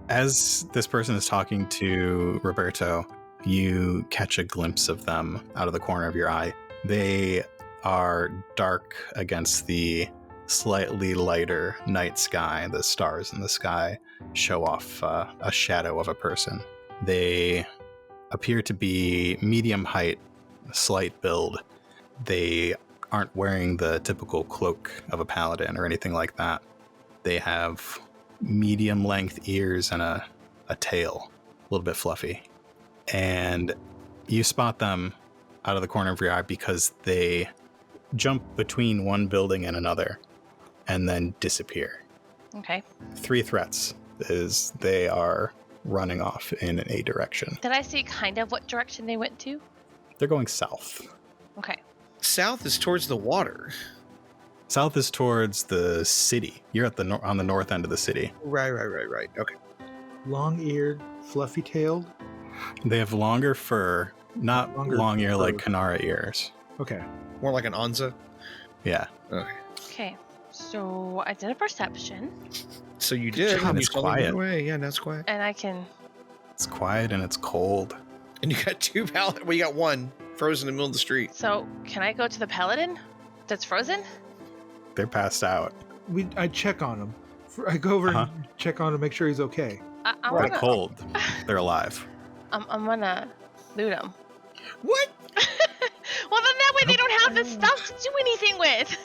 As this person is talking to Rabberto, you catch a glimpse of them out of the corner of your eye. They are dark against the slightly lighter night sky. The stars in the sky show off a shadow of a person. They appear to be medium height, slight build. They aren't wearing the typical cloak of a paladin or anything like that. They have medium length ears and a tail, a little bit fluffy. And you spot them out of the corner of your eye because they jump between one building and another and then disappear. Okay. 3 threats is they are running off in a direction. Did I see kind of what direction they went to? They're going south. Okay. South is towards the water. South is towards the city. You're at the on the north end of the city. Right. Okay. Long-eared, fluffy-tailed. They have longer fur, not Longer long ear fur. like Kanara ears. Okay. More like an Anza. Yeah. Okay. Okay. So I did a perception, So you did. job. And It's you saw them quiet. run away. Yeah, now it's quiet. and I can. It's quiet and it's cold. And you got 2 paladins. Well, you got 1 frozen in the middle of the street. So can I go to the paladin that's frozen? They're passed out. I check on him. I go over and check on him to make sure he's okay. I'm They're gonna. cold. They're alive. I'm gonna loot them. What? Well, then that way they don't have the stuff to do anything with.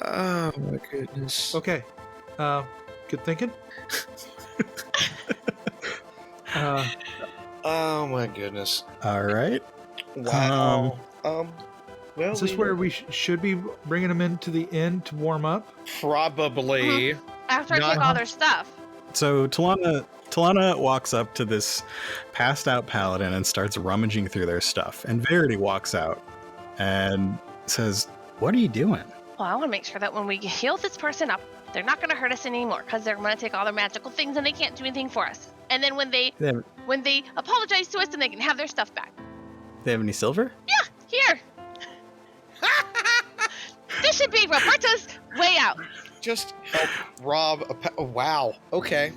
Oh my goodness. Okay. Good thinking. Oh my goodness. All right. Wow. Well, Is this where we should be bringing them into the inn to warm up? probably. After I Not- take all their stuff. So Tullana walks up to this passed out paladin and starts rummaging through their stuff. And Verity walks out and says, "What are you doing?" Well, I want to make sure that when we heal this person up, they're not going to hurt us anymore because they're going to take all their magical things and they can't do anything for us. And then when they apologize to us, then they can have their stuff back. They have any silver? Here. This should be Roberto's way out. Just help rob oh, wow. Okay.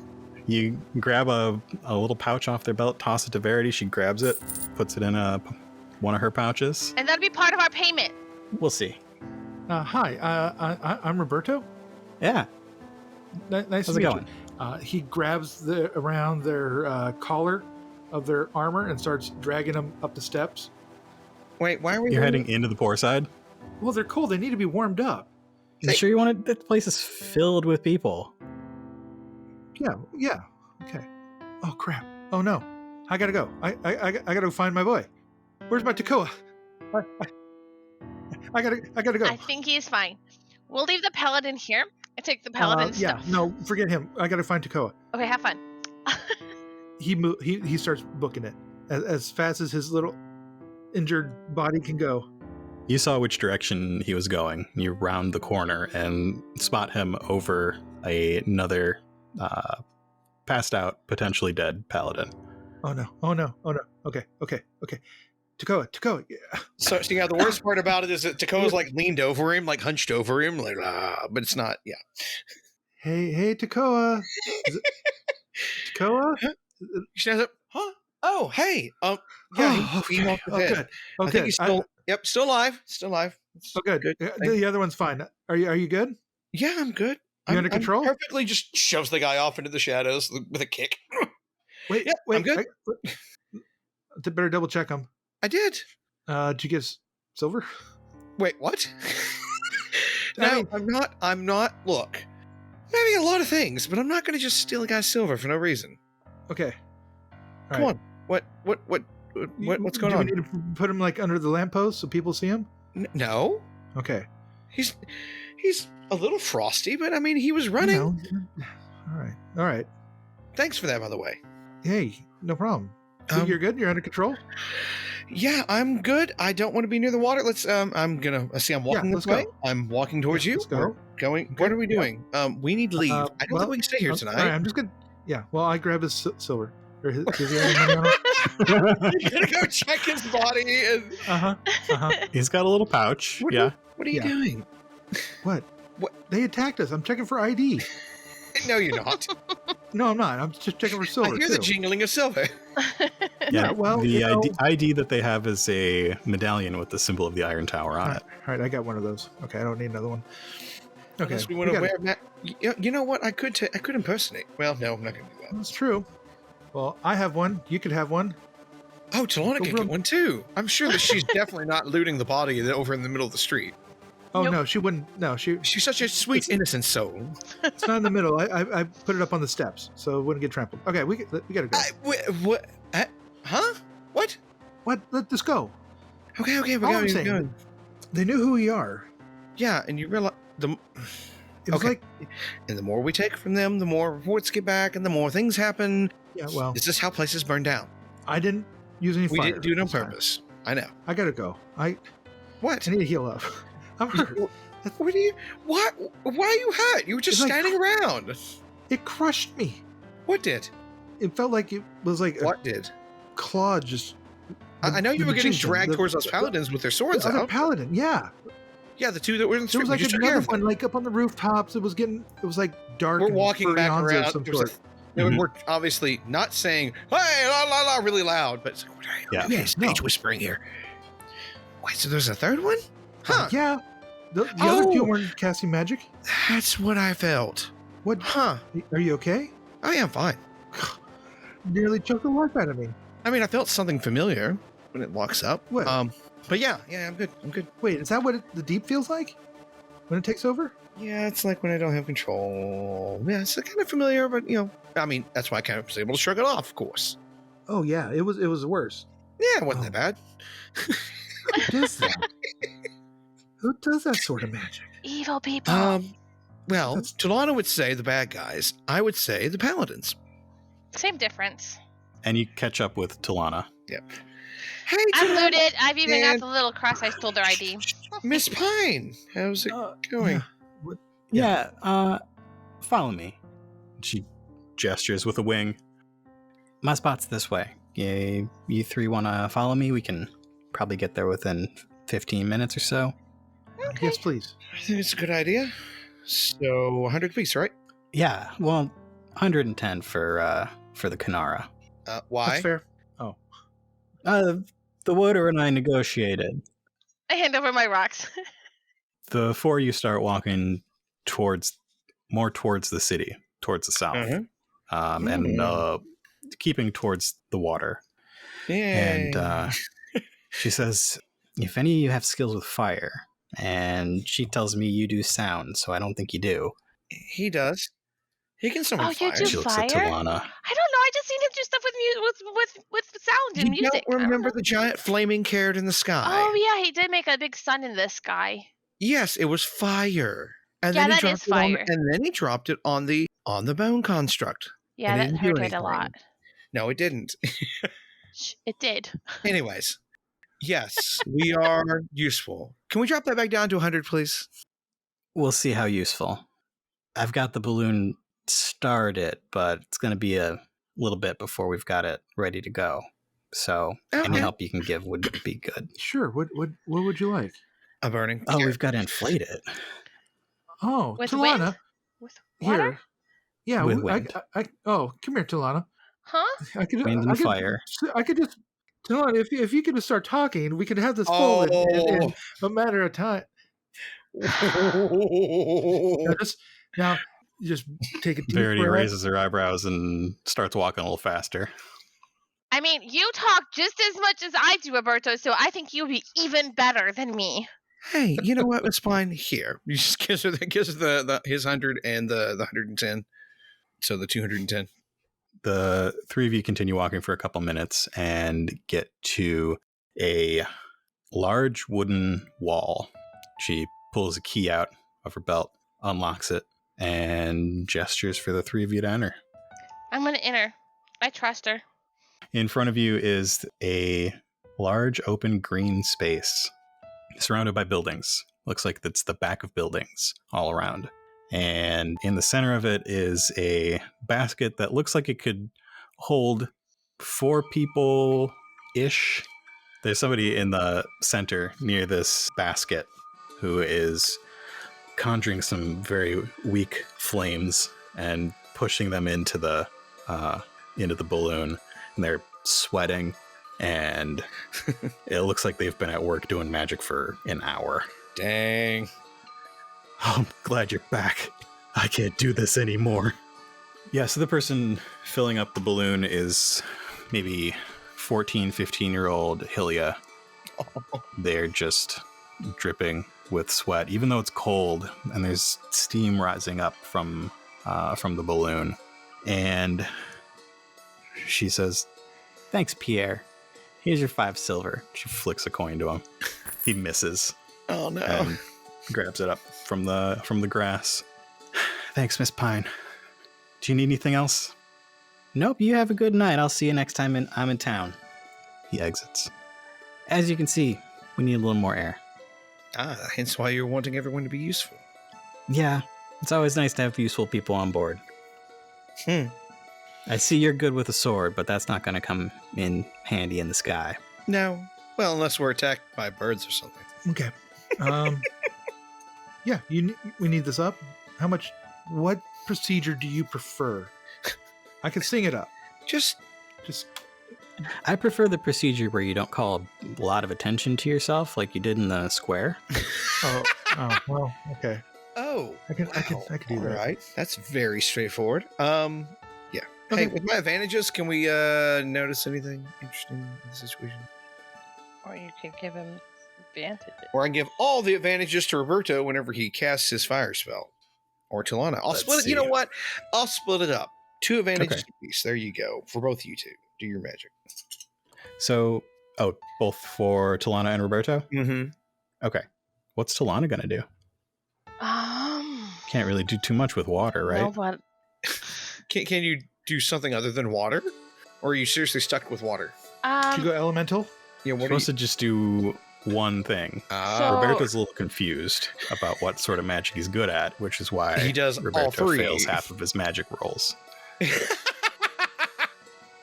You grab a little pouch off their belt, toss it to Verity. She grabs it, puts it in one of her pouches. And that'll be part of our payment. We'll see. Hi. I'm Roberto. Yeah. Nice How's to it meet going? you. He grabs around their collar of their armor and starts dragging them up the steps. Wait, why are we You're heading into the poor side? Well, they're cold. They need to be warmed up. You sure you want it? That place is filled with people. Yeah. Okay. Oh crap. Oh no. I gotta go. I gotta go find my boy. Where's my Tekoa? I gotta go. I think he's fine. We'll leave the paladin here and take the paladin's Yeah. stuff. No, forget him. I gotta find Tekoa. Okay, have fun. He starts booking it as fast as his little injured body can go. You saw which direction he was going. You round the corner and spot him over another passed out, potentially dead paladin. Oh no. Okay. Tekoa. Yeah. So yeah, the worst part about it is that Tekoa's like leaned over him, like hunched over him, like but it's not. Yeah. Hey, Tekoa. Tekoa? She stands up. Huh? Oh, hey. Yeah, he walked the bed. Good. I Okay. think he's still. Yep, still alive. Oh, good. The other one's fine. Are you good? Yeah, I'm good. You under control? Perfectly. Just shoves the guy off into the shadows with a kick. Wait, Yeah, I'm good. Better double check them. I did. Did you get silver? Wait, what? I No, mean- I'm not. Look, maybe a lot of things, but I'm not going to just steal a guy's silver for no reason. Okay. Come on. What's going Do on? we need to put him like under the lamppost so people see him? No, Okay. he's a little frosty, but I mean, he was running. No. All right. Thanks for that, by the way. Hey, no problem. So you're good? You're under control? Yeah, I'm good. I don't want to be near the water. Let's. I'm gonna see. I'm walking let's this way. go. I'm walking towards you. Let's go. We're going. Okay, What are we doing? We need to leave. I don't well, think we can stay here All tonight. right, I'm just gonna. Yeah. Well, I grab his silver. Or his, does he have any money on him? You're gonna go check his body. And He's got a little pouch. What Yeah. What are you Yeah. doing? What? What? They attacked us. I'm checking for ID. No, you're not. No, I'm not. I'm just checking for I silver, hear the too. jingling of silver. Yeah, well, the you know- ID that they have is a medallion with the symbol of the Iron Tower on it. All right, I got one of those. Okay, I don't need another one. Okay, Unless we want to wear you know what? I could impersonate. Well, no, I'm not going to do that. That's true. Well, I have one. You could have one. Oh, Tullana can Over- get one too. I'm sure that she's definitely not looting the body over in the middle of the street. Oh, Nope. No, she wouldn't. No, She's such a sweet, innocent soul. it's not in the middle. I put it up on the steps so it wouldn't get trampled. Okay, we gotta go. What? Huh? What? What? Let this go. Okay, we're All I'm going. saying, they knew who we are. Yeah, and you realize It was Okay. like, and the more we take from them, the more reports get back, and the more things happen. yeah, well, This is how places burn down. I didn't use any We fire. didn't do it on this time. purpose. I know. I gotta go. I What? need to heal up. I'm hurt. What are you? What? Why are you hurt? You were just It's like- standing around. It crushed me. What did? It felt like it was like What did? a claw just. I know you were getting magician, dragged towards those paladins with their swords The other out. paladin, yeah. Yeah, the two that were in the There street. was We like just took another care of them. one, like up on the rooftops. It was like dark. We're and walking back furry around. of some There was a- sort. Mhm. We're obviously not saying "Hey, la la la" really loud, but it's like, Yeah. okay, stage No. whispering here. Wait, so there's a third one? Huh? Yeah. The other two Oh. weren't casting magic. That's what I felt. What? Huh? Are you okay? I am fine. Nearly choked the life out of me. I mean, I felt something familiar when it locks up. What? But yeah, I'm good. I'm good. Wait, is that what the deep feels like when it takes over? Yeah, it's like when I don't have control. Yeah, it's kind of familiar, but I mean, that's why I kind of was able to shrug it off, of course. Oh yeah, it was worse. Yeah, it wasn't Oh. that bad. Who does that? Who does that sort of magic? Evil people. Well, That's- Tullana would say the bad guys. I would say the paladins. Same difference. And you catch up with Tullana. Hey, I'm Tullana. looted. I've even got And- the little cross I stole their ID. Miss Pine, how's it going? Yeah. Follow me. She gestures with a wing. My spot's this way. You three want to follow me? We can probably get there within 15 minutes or so. Okay. Yes, please. I think it's a good idea. So 100 apiece, right? Yeah, well, 110 for the Kanara. Why? That's fair. The Woder and I negotiated. I hand over my rocks. The four of you start walking more towards the city, towards the south, Mhm. and keeping towards the water. Yay. And she says, if any of you have skills with fire, and she tells me you do sound, so I don't think you do. He does. He can summon Oh, you fire. do? She looks at Fire? Tullana. I don't know. I just seen him do stuff with sound and You music. don't I remember know. the giant flaming carrot in the sky? Oh yeah, he did make a big sun in the sky. Yes, it was fire. And Yeah, then he that dropped is it on, fire. and then he dropped it on the bone construct. Yeah, And it that didn't do hurted a anything. lot. No, it didn't. Shh, it did. Anyways, yes, we are useful. Can we drop that back down to 100, please? We'll see how useful. I've got the balloon started, but it's going to be a little bit before we've got it ready to go. So any Okay. help you can give would be good. Sure. What would you like? A burning. Oh, we've got to inflate it. Oh, With Tullana. wind? With water? Here. Yeah. With I- wind. oh, come here, Tullana. Huh? I could. Wind and fire. I could just. Tullana, if you could just start talking, we could have this full in a matter of time. Now, just take a deep Verity breath. raises her eyebrows and starts walking a little faster. I mean, you talk just as much as I do, Rabberto, so I think you'd be even better than me. Hey, you know what? It's fine. Here, you just gives her his 100 and the 110. So the 210. The three of you continue walking for a couple minutes and get to a large wooden wall. She pulls a key out of her belt, unlocks it, and gestures for the three of you to enter. I'm gonna enter. I trust her. In front of you is a large open green space surrounded by buildings. Looks like that's the back of buildings all around. And in the center of it is a basket that looks like it could hold 4 people-ish. There's somebody in the center near this basket who is conjuring some very weak flames and pushing them into the balloon, and they're sweating, and it looks like they've been at work doing magic for an hour. Dang. Oh, I'm glad you're back. I can't do this anymore. Yeah, so the person filling up the balloon is maybe 14, 15-year-old Hylia. They're just dripping with sweat, even though it's cold, and there's steam rising up from the balloon. And she says, "Thanks, Pierre. Here's your 5 silver." She flicks a coin to him. He misses. Oh no! And grabs it up from the grass. "Thanks, Miss Pine. Do you need anything else?" "Nope. You have a good night. I'll see you next time I'm in town." He exits. "As you can see, we need a little more air." Hence why you're wanting everyone to be useful. "Yeah, it's always nice to have useful people on board." "I see you're good with a sword, but that's not going to come in handy in the sky." No. Well, unless we're attacked by birds or something. Okay. Yeah, we need this up. What procedure do you prefer? I can sing it up. Just I prefer the procedure where you don't call a lot of attention to yourself like you did in the square. Oh, well, okay. Oh, I can do that. All right, that's very straightforward. Yeah. Okay. Hey, with my advantages, can we notice anything interesting in the situation? Or you could give him advantages. Or I can give all the advantages to Rabberto whenever he casts his fire spell. Or Tullana. I'll Let's split it. see. You know what? I'll split it up. 2 advantages Okay. apiece. There you go. For both you two. Do your magic. So, both for Tullana and Rabberto? Mm-hmm. Okay. What's Tullana going to do? Can't really do too much with water, right? No, but Can you do something other than water? Or are you seriously stuck with water? Should you go elemental? Yeah, what Supposed to just do one thing. So- Rabberto's a little confused about what sort of magic he's good at, which is why He does all Rabberto 3. fails half of his magic rolls.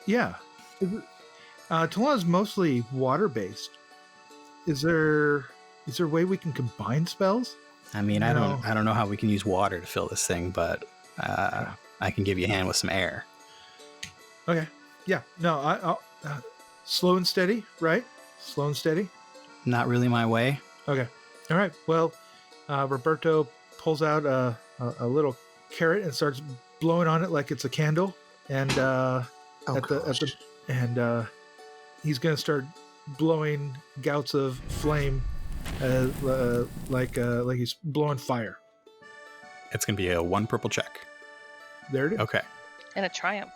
Yeah. Tullana's mostly water-based. Is there a way we can combine spells? I mean, No. I don't know how we can use water to fill this thing, but I can give you a hand with some air. Okay. Yeah. No, I'll slow and steady, right? Slow and steady. Not really my way. Okay. All right. Well, Rabberto pulls out a little carrot and starts blowing on it like it's a candle, and he's gonna start blowing gouts of flame, like he's blowing fire. It's going to be a 1 purple check. There it is. Okay. and a triumph.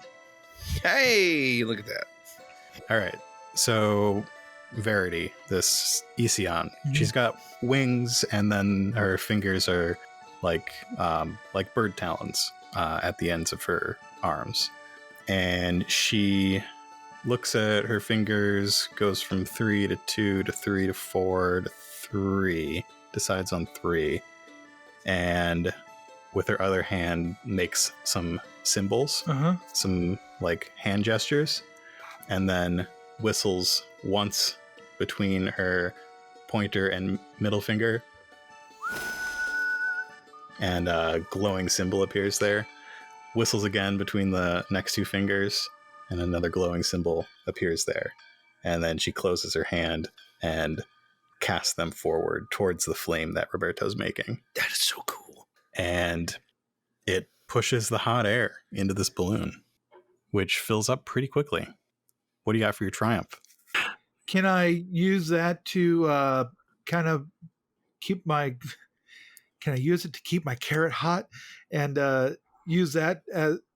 Hey, look at that. All right. So Verity, this Ision, she's got wings, and then her fingers are like bird talons at the ends of her arms. And she looks at her fingers, goes from 3 to 2 to 3 to 4 to 3, decides on 3, and with her other hand makes some symbols, some like hand gestures, and then whistles once between her pointer and middle finger, and a glowing symbol appears there. Whistles again between the next 2 fingers, and another glowing symbol appears there. And then she closes her hand and casts them forward towards the flame that Rabberto's making. That is so cool. And it pushes the hot air into this balloon, which fills up pretty quickly. What do you got for your triumph? Can I use that to kind of keep my... Can I use it to keep my carrot hot and use that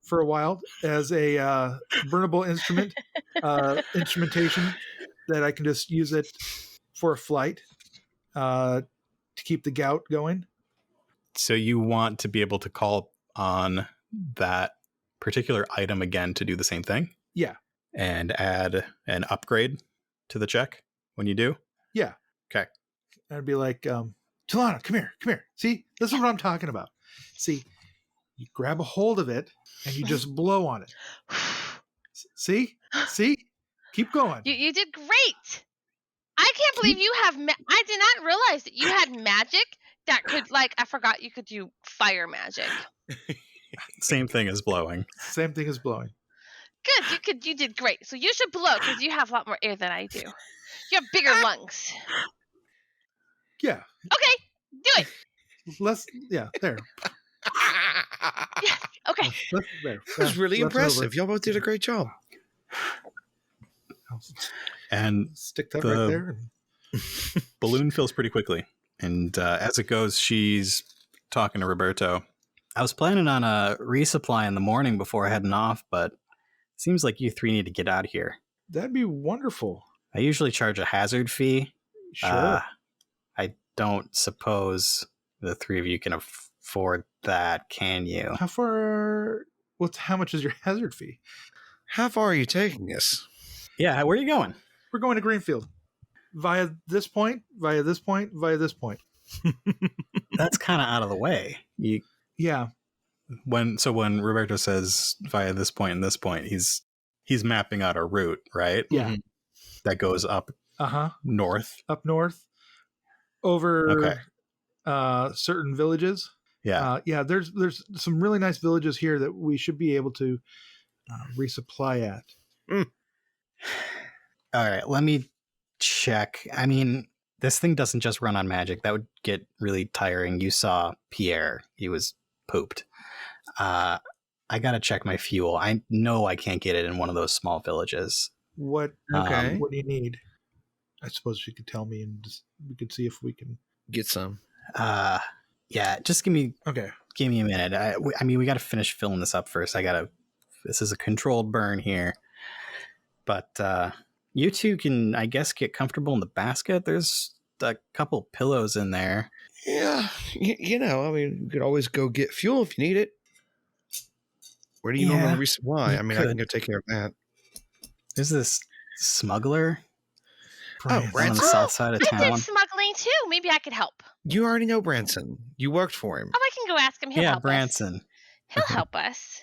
for a while as a burnable instrumentation that I can just use it for a flight to keep the gout going? So you want to be able to call on that particular item again to do the same thing? Yeah. And add an upgrade to the check when you do? Yeah. Okay. I'd be like, Tullana, come here. See, this is what I'm talking about. See, you grab a hold of it and you just blow on it. See? Keep going. You did great. I can't believe you have. I did not realize that you had magic that could, like, I forgot you could do fire magic. Same thing as blowing. Same thing as blowing. Good. You did great. So you should blow because you have a lot more air than I do. You have bigger lungs. Yeah. Okay, do it. There. Yes. Okay. There. That was really impressive. Y'all both did a great job. And stick that right there. Balloon fills pretty quickly. And as it goes, she's talking to Rabberto. I was planning on a resupply in the morning before heading off, but it seems like you three need to get out of here. That'd be wonderful. I usually charge a hazard fee. Sure. I don't suppose the three of you can afford that, can you? How much is your hazard fee? How far are you taking us? Yeah, where are you going? We're going to Greenfield. Via this point, via this point, via this point. That's kind of out of the way. Yeah. When Rabberto says via this point and this point, he's mapping out a route, right? Yeah. That goes up north. Up north. Over certain villages. Yeah. There's some really nice villages here that we should be able to resupply at. All right, let me check. I mean, this thing doesn't just run on magic. That would get really tiring. You saw Pierre. He was pooped. I gotta check my fuel. I know I can't get it in one of those small villages. What do you need? I suppose you could tell me and we could see if we can get some. Yeah, just give me a minute. I mean, we got to finish filling this up first. This is a controlled burn here. But you two can, I guess, get comfortable in the basket. There's a couple pillows in there. Yeah, I mean, you could always go get fuel if you need it. Where do you normally resupply? I mean, I can go take care of that. There's this smuggler. Branson? On the south side of town. I did smuggling too. Maybe I could help. You already know Branson. You worked for him. Oh, I can go ask him. He'll help Branson. us. He'll help us.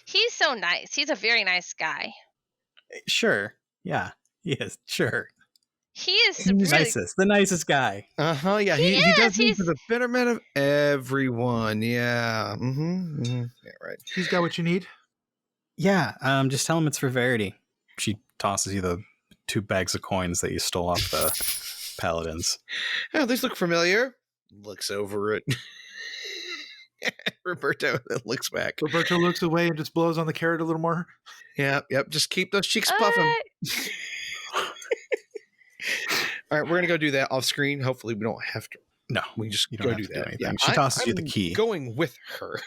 He's so nice. He's a very nice guy. Sure. Yeah. Yes. Sure. He is the nicest guy. Yeah. He does things for the betterment of everyone. Yeah. Yeah. Right. He's got what you need. Yeah. Just tell him it's for Verity. She tosses you the 2 bags of coins that you stole off the paladins. Oh, these look familiar. Looks over it. Rabberto looks back. Rabberto looks away and just blows on the carrot a little more. Yep. Just keep those cheeks puffing. All right, we're gonna go do that off screen. Hopefully, we don't have to. No, we just you don't go have do to that. Do anything. She tosses you the key. Going with her.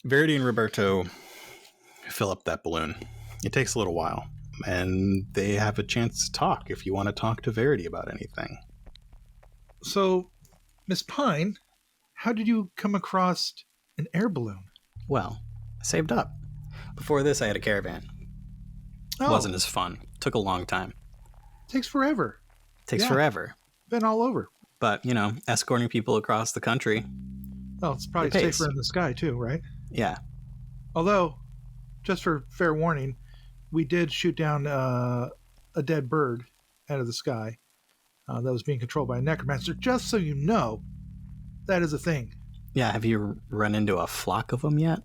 Verity and Rabberto fill up that balloon. It takes a little while, and they have a chance to talk if you want to talk to Verity about anything. So, Miss Pine, how did you come across an air balloon? Well, I saved up. Before this, I had a caravan. It wasn't as fun. Took a long time. Takes forever. Takes forever. Been all over. But, escorting people across the country. Well, it's probably safer in the sky, too, right? Yeah. Although, just for fair warning, we did shoot down a dead bird out of the sky that was being controlled by a necromancer. Just so you know, that is a thing. Yeah, have you run into a flock of them yet?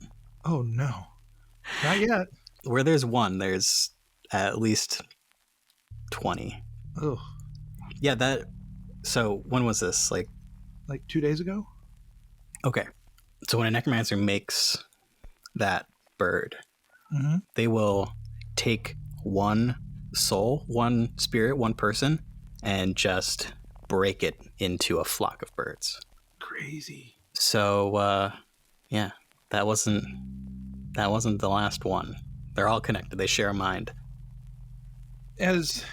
Oh, no. Not yet. Where there's one, there's at least 20. Oh. Yeah, so when was this? Like 2 days ago? Okay. So when a necromancer makes that bird, they will take one soul, one spirit, one person, and just break it into a flock of birds. Crazy. So, yeah, that wasn't the last one. They're all connected. They share a mind. As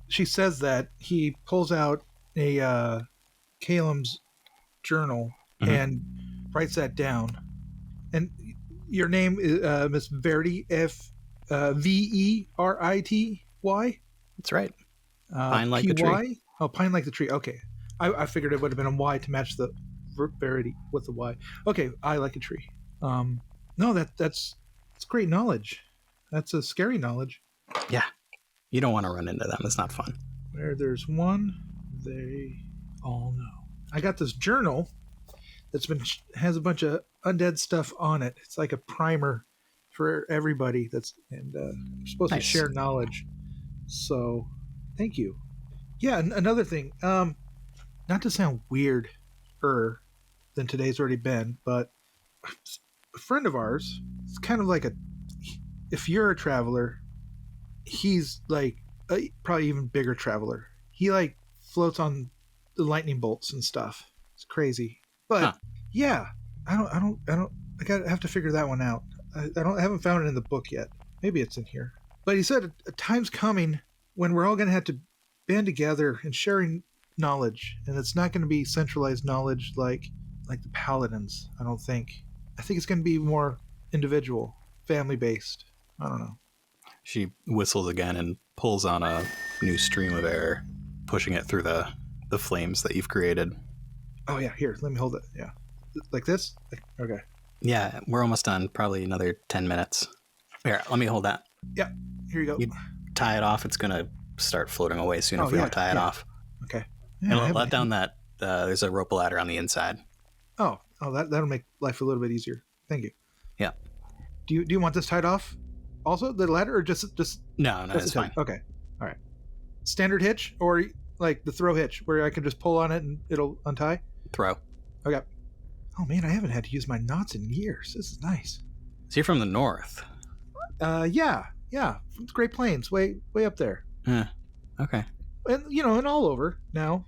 she says that, he pulls out a Calum's journal and writes that down. And your name is Miss Verity, Verity? That's right. Pine like the tree. Oh, pine like the tree. Okay. I figured it would have been a Y to match the Verity with the Y. Okay, I like a tree. No, that's great knowledge. That's a scary knowledge. Yeah. You don't want to run into them. It's not fun. Where there's one, they all know. I got this journal has a bunch of undead stuff on it. It's like a primer for everybody. We're supposed to share knowledge. So, thank you. Yeah, another thing. Not to sound weirder than today's already been, but a friend of ours. It's kind of like if you're a traveler, he's like a probably even bigger traveler. He like floats on the lightning bolts and stuff. It's crazy, but yeah, I have to figure that one out. I haven't found it in the book yet. Maybe it's in here. But he said a time's coming when we're all going to have to band together and sharing knowledge, and it's not going to be centralized knowledge like the paladins. I don't think. I think it's going to be more individual, family based. I don't know. She whistles again and pulls on a new stream of air, pushing it through the flames that you've created. Oh yeah, here, let me hold it. Yeah, like this. Okay. Yeah, we're almost done. Probably another 10 minutes. Here, let me hold that. Yeah, here you go. You tie it off. It's gonna start floating away soon if we don't tie it off. Okay. Yeah, and let down that. There's a rope ladder on the inside. Oh, that'll make life a little bit easier. Thank you. Yeah. Do you want this tied off? Also, the ladder, or just No, it's fine. Okay. All right. Standard hitch, or like the throw hitch, where I can just pull on it and it'll untie. Throw. Okay. Oh man, I haven't had to use my knots in years. This is nice. So you're from the north. Yeah. From the Great Plains, way up there. Okay. And all over now.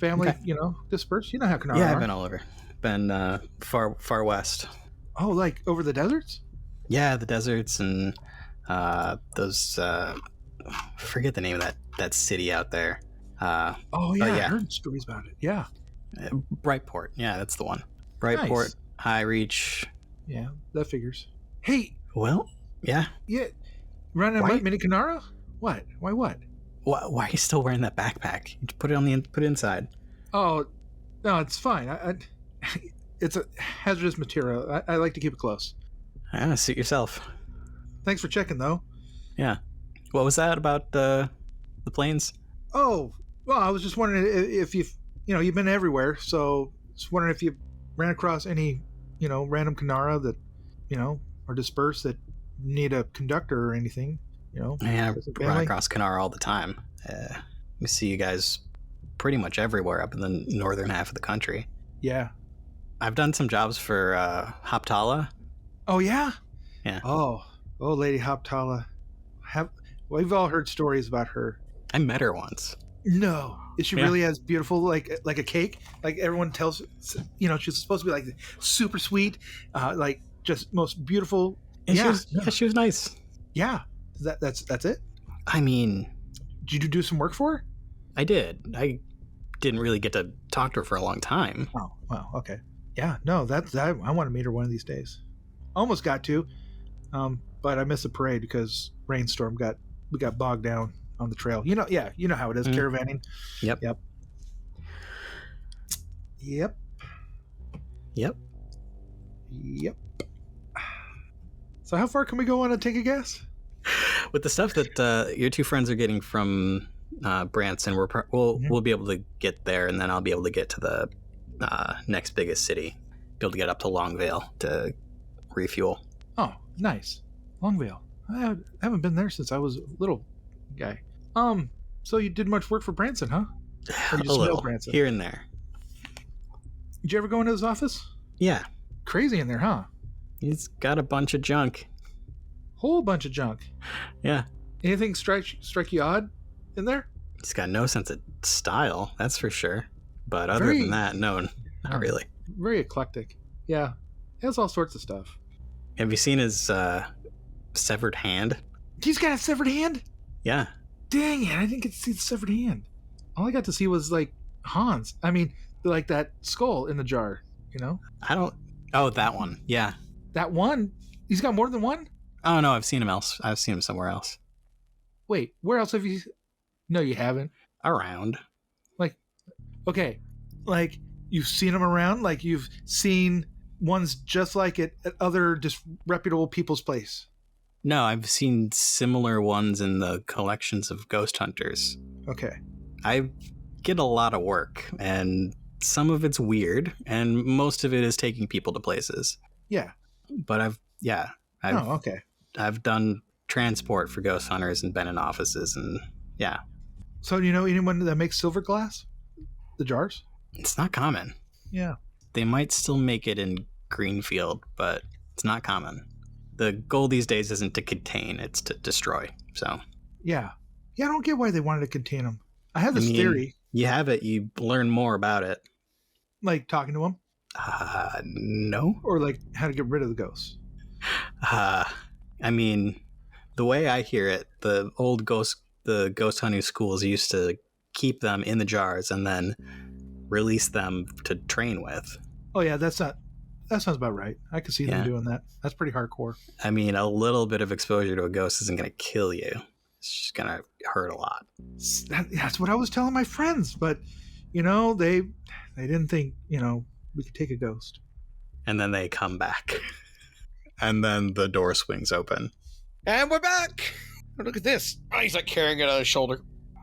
Family. Okay. Dispersed. You know how Kanara. Yeah, I've been all over. Been far west. Oh, like over the deserts? Yeah, the deserts and those. Forget the name of that city out there. I heard stories about it. Yeah. Brightport. Yeah, that's the one. Brightport, nice. High Reach. Yeah, that figures. Hey. Well, yeah. Yeah. Running a mini Kanara? What? Why what? Why are you still wearing that backpack? You put it put it inside. Oh, no, it's fine. It's a hazardous material. I like to keep it close. Suit yourself. Thanks for checking, though. Yeah. What was that about the planes? Oh, well, I was just wondering if you've been everywhere, so just wondering if you ran across any, random Kanara that, are dispersed that need a conductor or anything, Yeah, I run across Kanara all the time. We see you guys pretty much everywhere up in the northern half of the country. Yeah. I've done some jobs for Hoptala. Oh, yeah? Yeah. Oh, Lady Hoptala. We've all heard stories about her. I met her once. No. Is she really as beautiful, like a cake? Like everyone tells, she's supposed to be like super sweet, like just most beautiful. And she was nice. Yeah. That's it? I mean... Did you do some work for her? I did. I didn't really get to talk to her for a long time. Oh, well, okay. Yeah, no, I want to meet her one of these days. Almost got to, but I missed the parade because rainstorm we got bogged down on the trail. You know how it is, caravanning. Yep. So how far can we go on and take a guess? With the stuff that your two friends are getting from Branson, we'll be able to get there, and then I'll be able to get to the next biggest city. Be able to get up to Longvale to refuel. Oh, nice. Longvale. I haven't been there since I was a little guy. So you did much work for Branson, huh? Or you just a little, Branson? Here and there. Did you ever go into his office? Yeah. Crazy in there, huh? He's got a bunch of junk. Whole bunch of junk. Yeah. Anything strike you odd in there? He's got no sense of style, that's for sure. But other than that, no, not really. Very eclectic. Yeah. He has all sorts of stuff. Have you seen his severed hand? He's got a severed hand? Yeah. Dang it, I didn't get to see the severed hand. All I got to see was like Hans. I mean, like that skull in the jar, Oh, that one. Yeah. That one? He's got more than one? Oh no, I've seen him somewhere else. Wait, where else have you? No, you haven't. Around. Like, okay, like you've seen him around. Like you've seen ones just like it at other disreputable people's place. No, I've seen similar ones in the collections of ghost hunters. Okay. I get a lot of work, and some of it's weird, and most of it is taking people to places. Yeah. But Okay. I've done transport for ghost hunters and been in offices, and yeah. So do you know anyone that makes silver glass? The jars? It's not common. Yeah. They might still make it in Greenfield, but it's not common. The goal these days isn't to contain, it's to destroy. So Yeah. Yeah, I don't get why they wanted to contain them. I have this theory. You have it, you learn more about it. Like talking to them? No. Or like how to get rid of the ghosts? I mean, the way I hear it, the ghost hunting schools used to keep them in the jars and then release them to train with. Oh yeah, that sounds about right. I could see them doing that. That's pretty hardcore. I mean, a little bit of exposure to a ghost isn't going to kill you. It's just going to hurt a lot. That's what I was telling my friends, but they didn't think we could take a ghost. And then they come back. And then the door swings open. And we're back! Oh, look at this. Oh, he's like carrying it on his shoulder.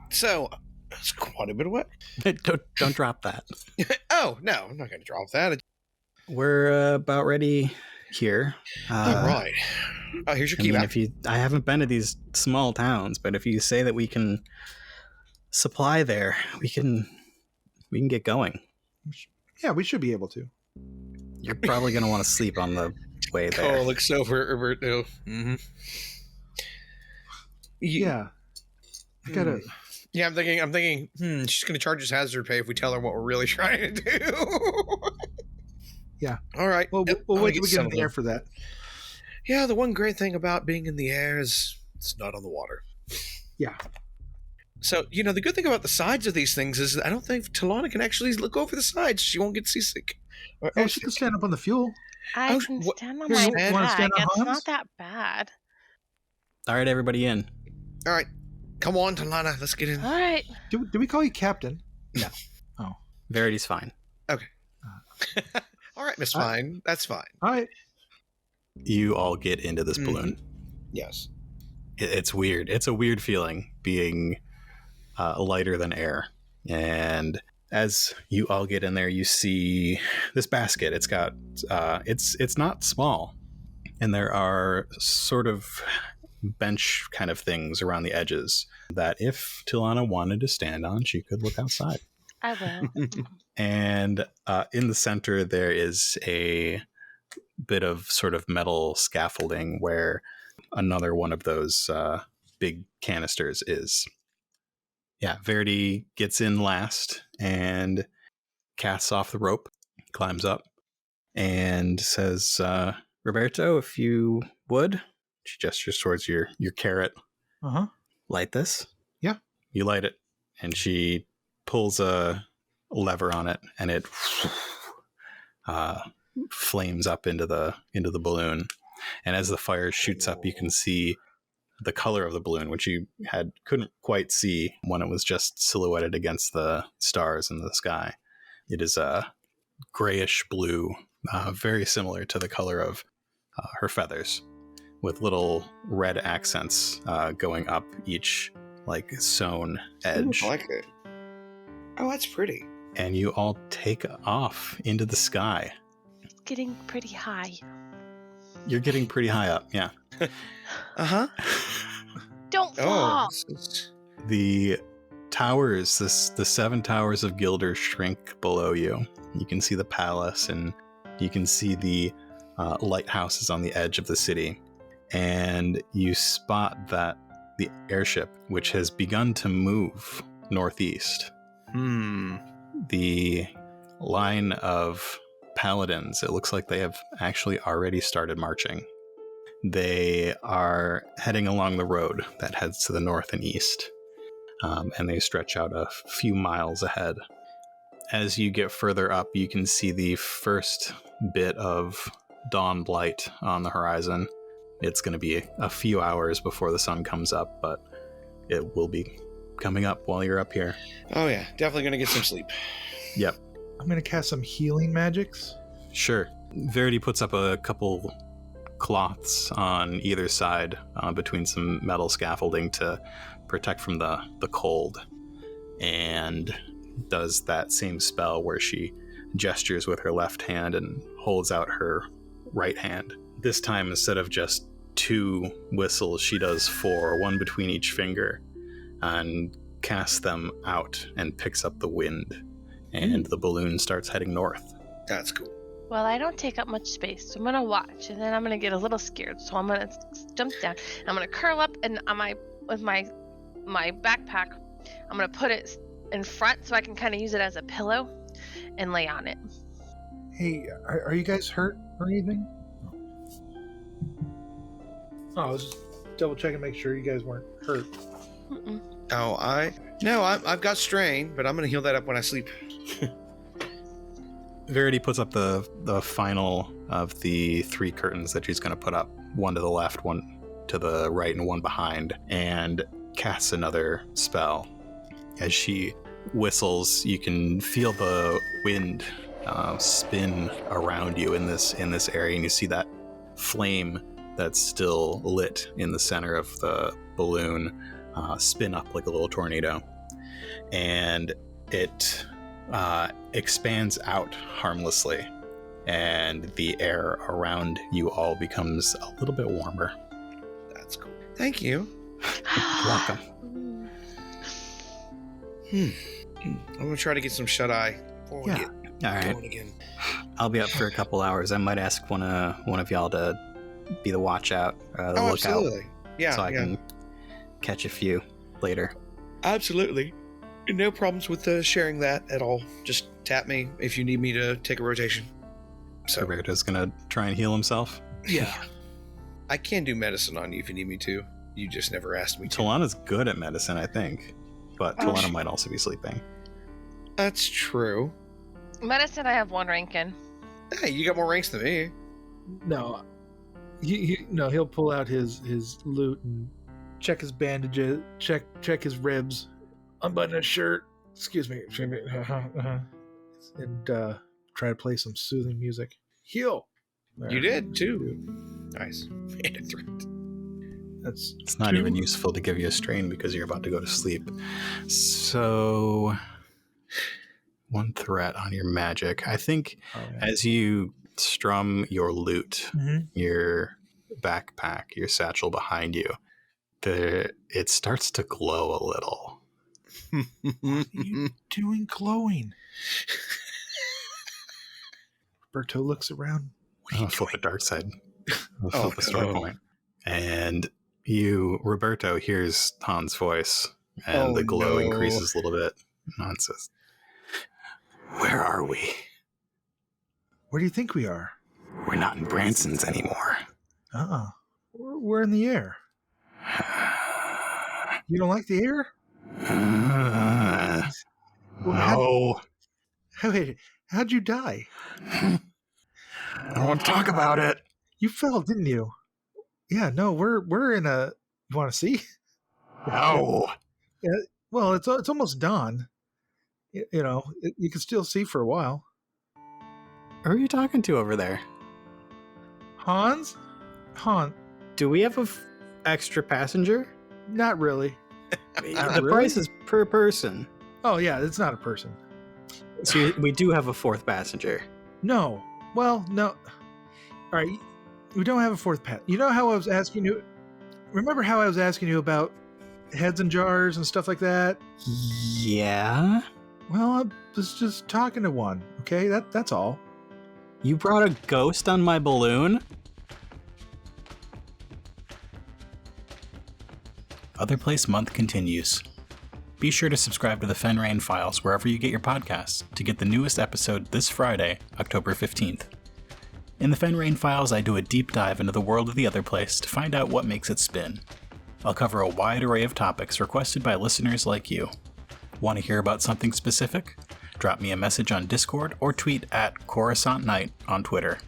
So, that's quite a bit of work. Don't drop that. Oh, no, I'm not going to drop that. We're about ready here. All right. Oh, here's your key back. I haven't been to these small towns, but if you say that we can supply there, we can get going. Yeah, we should be able to. You're probably going to want to sleep on the way there. Oh, looks over at Roberto. Mm-hmm. Yeah. I gotta... Yeah, I'm thinking, she's going to charge us hazard pay if we tell her what we're really trying to do. Yeah. All right. Well, wait till we get in the air for that. Yeah, the one great thing about being in the air is it's not on the water. Yeah. So, the good thing about the sides of these things is I don't think Tullana can actually look over the sides. She won't get seasick. She can stand up on the fuel. I can stand on my back. It's not that bad. All right, everybody in. All right. Come on, Tullana. Let's get in. All right. Do we call you Captain? No. Oh. Verity's fine. Okay. All right, Miss Fine. That's fine. All right. You all get into this balloon. Yes. It's weird. It's a weird feeling being lighter than air. And as you all get in there, you see this basket. It's got it's not small, and there are sort of bench kind of things around the edges that if Tullana wanted to stand on, she could look outside. I will. And in the center, there is a bit of sort of metal scaffolding where another one of those big canisters is. Yeah, Verity gets in last and casts off the rope, climbs up, and says, Rabberto, if you would. She gestures towards your carrot. Uh-huh. Light this. Yeah. You light it, and she pulls a lever on it, and it flames up into the balloon. And as the fire shoots up, you can see the color of the balloon, which you couldn't quite see when it was just silhouetted against the stars in the sky. It is a grayish blue, very similar to the color of her feathers, with little red accents going up each sewn edge. Ooh, I like it. Oh, that's pretty. And you all take off into the sky. It's getting pretty high. You're getting pretty high up, yeah. Uh-huh. Don't fall. The towers, the 7 towers of Gilder shrink below you. You can see the palace, and you can see the lighthouses on the edge of the city. And you spot that the airship, which has begun to move northeast. The line of paladins, it looks like they have actually already started marching. They are heading along the road that heads to the north and east, and they stretch out a few miles ahead. As you get further up, you can see the first bit of dawn light on the horizon. It's going to be a few hours before the sun comes up, but it will be coming up while you're up here. Oh yeah, definitely going to get some sleep. Yep. I'm going to cast some healing magics. Sure. Verity puts up a couple cloths on either side between some metal scaffolding to protect from the cold. And does that same spell where she gestures with her left hand and holds out her right hand. This time, instead of just 2 whistles, she does 4, 1 between each finger, and casts them out and picks up the wind. And the balloon starts heading north. That's cool. Well, I don't take up much space, so I'm gonna watch, and then I'm gonna get a little scared. So I'm gonna jump down. I'm gonna curl up, and with my backpack, I'm gonna put it in front so I can kind of use it as a pillow and lay on it. Hey, are you guys hurt or anything? Oh, I was just double checking, make sure you guys weren't hurt. Mm-mm. Oh, I've got strain, but I'm gonna heal that up when I sleep. Verity puts up the final of the 3 curtains that she's going to put up, 1 to the left, 1 to the right, and 1 behind, and casts another spell. As she whistles, you can feel the wind spin around you in this area, and you see that flame that's still lit in the center of the balloon spin up like a little tornado, and it expands out harmlessly, and the air around you all becomes a little bit warmer. That's cool. Thank you. Welcome. I'm gonna try to get some shut eye. All right. Again. I'll be up for a couple hours. I might ask one of y'all to be the watch out, the lookout. Absolutely. Yeah. So I can catch a few later. Absolutely. No problems with sharing that at all. Just tap me if you need me to take a rotation. So Rabberto's gonna try and heal himself. Yeah. I can do medicine on you if you need me to. You just never asked me to. Tullana's good at medicine, I think. But Tullana might also be sleeping. That's true. Medicine, I have 1 rank in. Hey, you got more ranks than me. No, he'll pull out his loot and check his bandages, check his ribs, unbutton his shirt. Excuse me, and try to play some soothing music. Heal. You did too. Nice. It's not even useful to give you a strain because you're about to go to sleep. So 1 threat on your magic. I think as you strum your loot, your backpack, your satchel behind you, it starts to glow a little. What are you doing glowing? Berto looks around. I'll flip the dark side. I'll flip the story point. And Rabberto hears Han's voice, and the glow increases a little bit. Han says, "Where are we? Where do you think we are? We're not in Branson's anymore." We're in the air. You don't like the air? No. Wait, how'd you die? I don't want to talk about it. You fell, didn't you? Yeah, no, we're in a... You want to see? No. Yeah, well, it's almost dawn. You can still see for a while. Who are you talking to over there? Hans? Do we have a extra passenger? Not really. The price is per person. Oh, yeah, it's not a person. So we do have a 4th passenger. No. Well, no. All right, we don't have a 4th passenger. You know how I was asking you... Remember how I was asking you about heads and jars and stuff like that? Yeah? Well, I was just talking to one, okay? That's all. You brought a ghost on my balloon? Otherplace month continues. Be sure to subscribe to the Fenrayne Files wherever you get your podcasts to get the newest episode this Friday, October 15th. In the Fenrayne Files, I do a deep dive into the world of the Otherplace to find out what makes it spin. I'll cover a wide array of topics requested by listeners like you. Want to hear about something specific? Drop me a message on Discord or tweet at Coruscant Night on Twitter.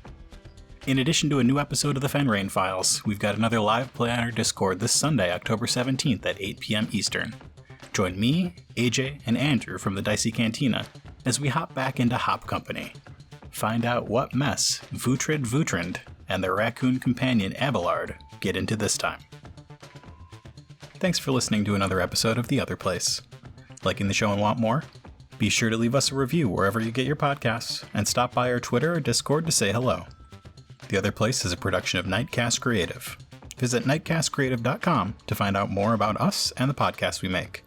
In addition to a new episode of the Fenrayne Files, we've got another live play on our Discord this Sunday, October 17th at 8 p.m. Eastern. Join me, AJ, and Andrew from the Dicey Cantina as we hop back into Hop Company. Find out what mess Vutrand and their raccoon companion Eberhardt get into this time. Thanks for listening to another episode of The Otherplace. Liking the show and want more? Be sure to leave us a review wherever you get your podcasts, and stop by our Twitter or Discord to say hello. The Other Place is a production of Nightcast Creative. Visit nightcastcreative.com to find out more about us and the podcast we make.